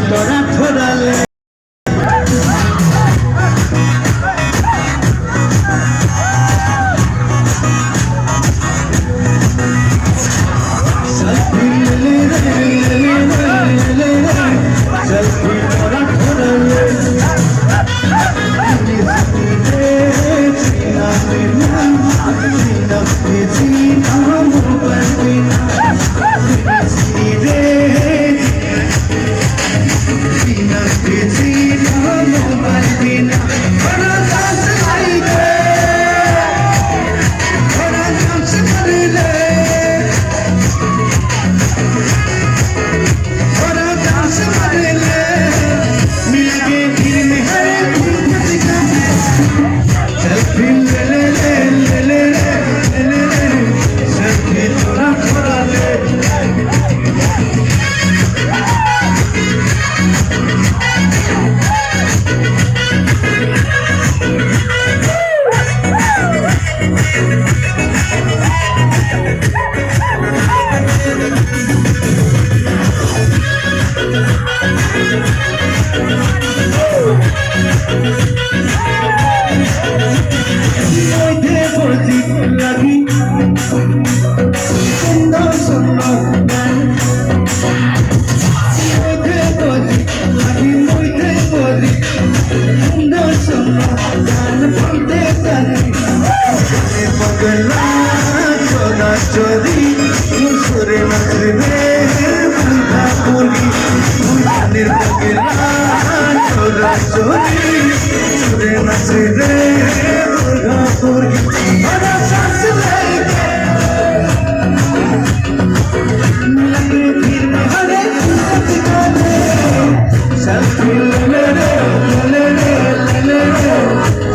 তোরা ধরালে চোরি সুরে নাচবে বুঝা পুরি গানের পগলা চোরা চোরি সুরে নাচবে বুঝা পুরি বড় सांस लेके लगे फिर में हरे ठिकाने सेल्फी ले ले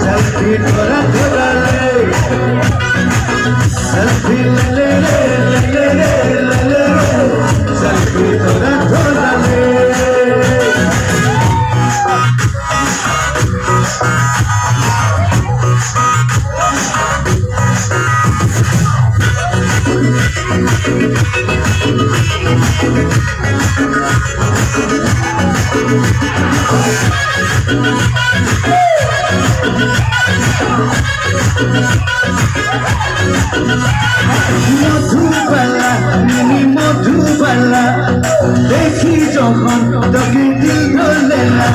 सेल्फी थोड़ा थोड़ा ले सेल्फी ले सेल्फी थोड़ा थोड़ा ले মধুবালা মিনি মধুবালা দেখি যখন তোকে দিল ধরলে না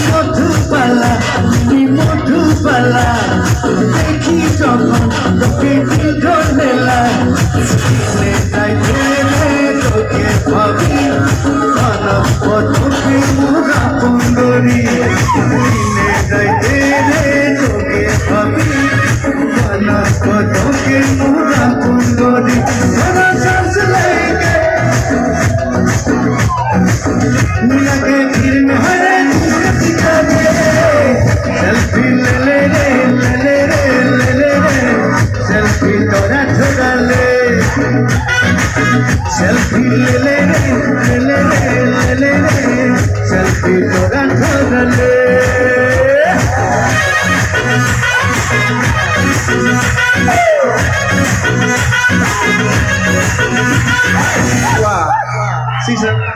মধুবালা মিনি মধুবালা দেখি যখন তোকে দিল ধরলে না তোকে ভাবি তোকে মুরা সুন্দরী তোকে ভাবি তোকে মুরা সুন্দরী बड़ा सांस लेके लगे फिर में हरे ठिकाने सेल्फी ले सेल्फी थोड़ा थोड़ा ले सेल्फी ले सेल्फी थोड़ा थोड़ा ले Wow. Season.